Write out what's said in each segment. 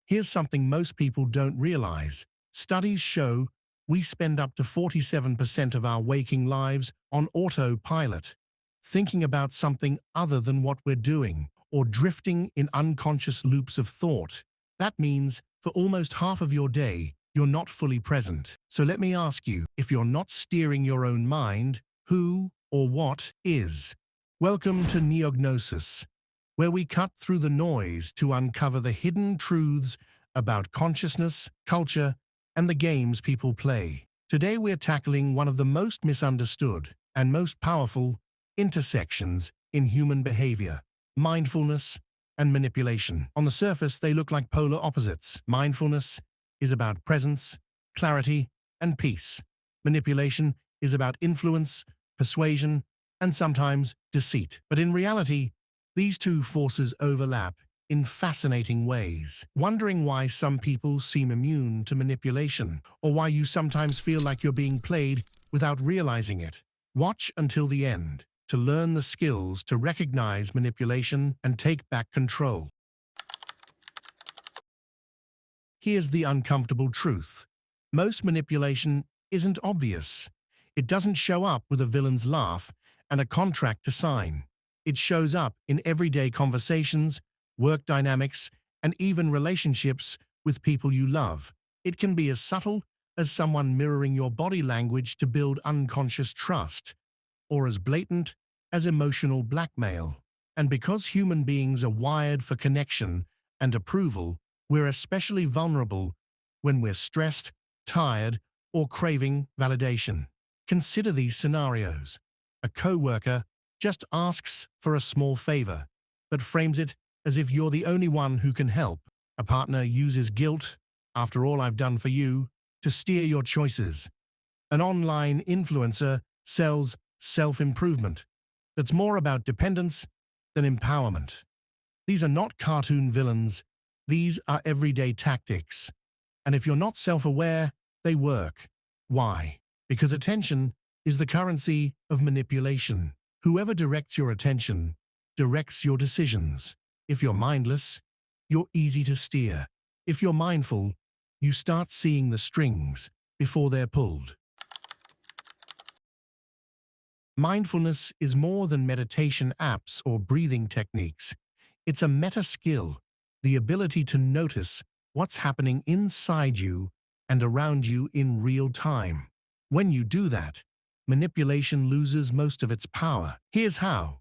Here's something most people don't realize. Studies show we spend up to 47% of our waking lives on autopilot, thinking about something other than what we're doing, or drifting in unconscious loops of thought. That means for almost half of your day, you're not fully present. So let me ask you, if you're not steering your own mind, who or what is? Welcome to NeoGnosis, where we cut through the noise to uncover the hidden truths about consciousness, culture, and the games people play. Today we're tackling one of the most misunderstood and most powerful intersections in human behavior: mindfulness and manipulation. On the surface, they look like polar opposites. Mindfulness is about presence, clarity, and peace. Manipulation is about influence, persuasion, and sometimes deceit. But in reality, these two forces overlap in fascinating ways. Wondering why some people seem immune to manipulation, or why you sometimes feel like you're being played without realizing it? Watch until the end to learn the skills to recognize manipulation and take back control. Here's the uncomfortable truth. Most manipulation isn't obvious. It doesn't show up with a villain's laugh and a contract to sign. It shows up in everyday conversations, work dynamics, and even relationships with people you love. It can be as subtle as someone mirroring your body language to build unconscious trust, or as blatant as emotional blackmail. And because human beings are wired for connection and approval, we're especially vulnerable when we're stressed, tired, or craving validation. Consider these scenarios. A coworker just asks for a small favor, but frames it as if you're the only one who can help. A partner uses guilt, "After all I've done for you," to steer your choices. An online influencer sells self-improvement that's more about dependence than empowerment. These are not cartoon villains. These are everyday tactics. And if you're not self-aware, they work. Why? Because attention is the currency of manipulation. Whoever directs your attention directs your decisions. If you're mindless, you're easy to steer. If you're mindful, you start seeing the strings before they're pulled. Mindfulness is more than meditation apps or breathing techniques. It's a meta skill, the ability to notice what's happening inside you and around you in real time. When you do that, manipulation loses most of its power. Here's how.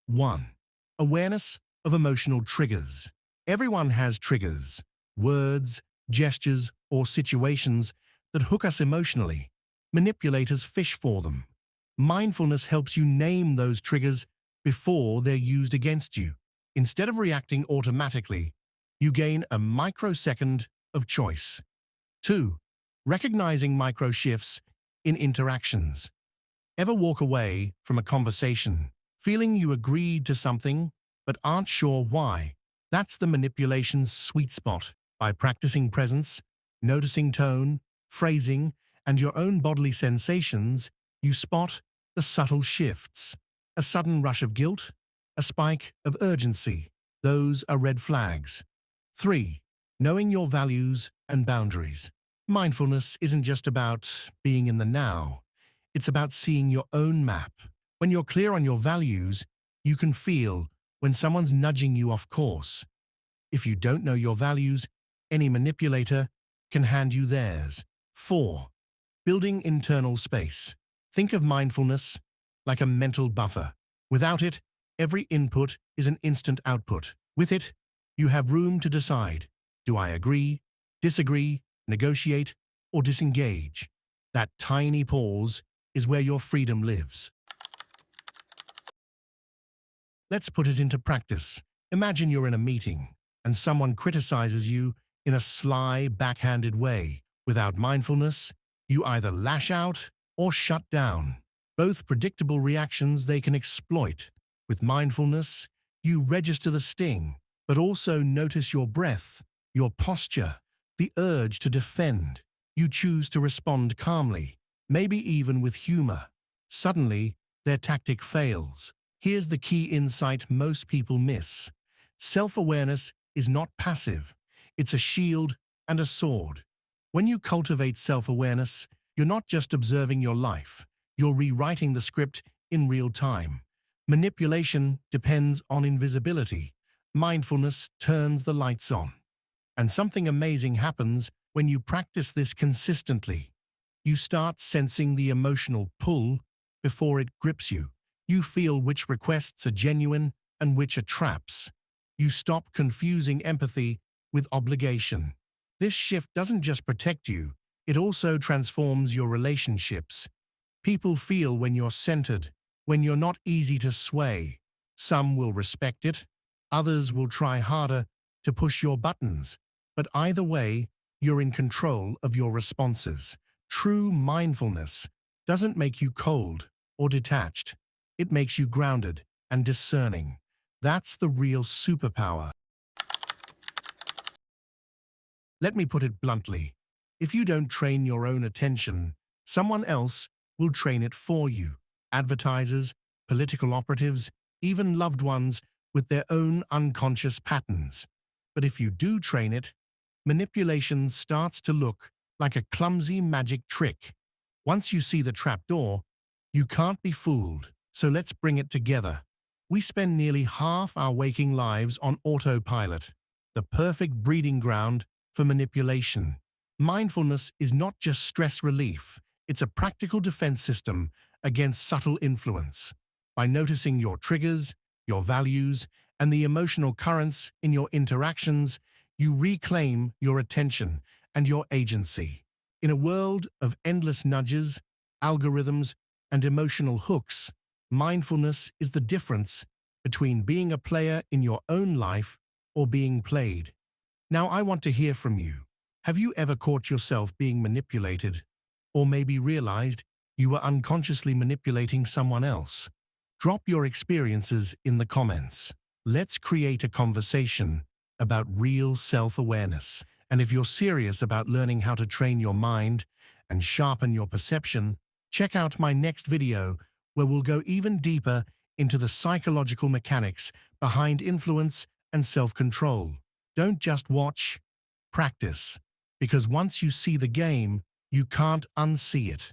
1. Awareness of emotional triggers. Everyone has triggers, words, gestures, or situations that hook us emotionally. Manipulators fish for them. Mindfulness helps you name those triggers before they're used against you. Instead of reacting automatically, you gain a microsecond of choice. 2. Recognizing micro shifts in interactions. Ever walk away from a conversation feeling you agreed to something but aren't sure why? That's the manipulation's sweet spot. By practicing presence, noticing tone, phrasing, and your own bodily sensations, you spot the subtle shifts. A sudden rush of guilt, a spike of urgency. Those are red flags. 3. Knowing your values and boundaries. Mindfulness isn't just about being in the now. It's about seeing your own map. When you're clear on your values, you can feel when someone's nudging you off course. If you don't know your values, any manipulator can hand you theirs. 4. Building internal space. Think of mindfulness like a mental buffer. Without it, every input is an instant output. With it, you have room to decide. Do I agree, disagree, negotiate, or disengage? That tiny pause is where your freedom lives. Let's put it into practice. Imagine you're in a meeting and someone criticizes you in a sly, backhanded way. Without mindfulness, you either lash out or shut down. Both predictable reactions they can exploit. With mindfulness, you register the sting, but also notice your breath, your posture, the urge to defend. You choose to respond calmly, maybe even with humor. Suddenly, their tactic fails. Here's the key insight most people miss. Self-awareness is not passive. It's a shield and a sword. When you cultivate self-awareness, you're not just observing your life, you're rewriting the script in real time. Manipulation depends on invisibility. Mindfulness turns the lights on. And something amazing happens when you practice this consistently. You start sensing the emotional pull before it grips you. You feel which requests are genuine and which are traps. You stop confusing empathy with obligation. This shift doesn't just protect you, it also transforms your relationships. People feel when you're centered, when you're not easy to sway. Some will respect it, others will try harder to push your buttons. But either way, you're in control of your responses. True mindfulness doesn't make you cold or detached. It makes you grounded and discerning. That's the real superpower. Let me put it bluntly. If you don't train your own attention, someone else will train it for you. Advertisers, political operatives, even loved ones with their own unconscious patterns. But if you do train it, manipulation starts to look like a clumsy magic trick. Once you see the trapdoor, you can't be fooled. So let's bring it together. We spend nearly half our waking lives on autopilot, the perfect breeding ground for manipulation. Mindfulness is not just stress relief, it's a practical defense system against subtle influence. By noticing your triggers, your values, and the emotional currents in your interactions, you reclaim your attention and your agency. In a world of endless nudges, algorithms, and emotional hooks, mindfulness is the difference between being a player in your own life or being played. Now I want to hear from you. Have you ever caught yourself being manipulated, or maybe realized you were unconsciously manipulating someone else? Drop your experiences in the comments. Let's create a conversation about real self-awareness. And if you're serious about learning how to train your mind and sharpen your perception, check out my next video where we'll go even deeper into the psychological mechanics behind influence and self-control. Don't just watch, practice, because once you see the game, you can't unsee it.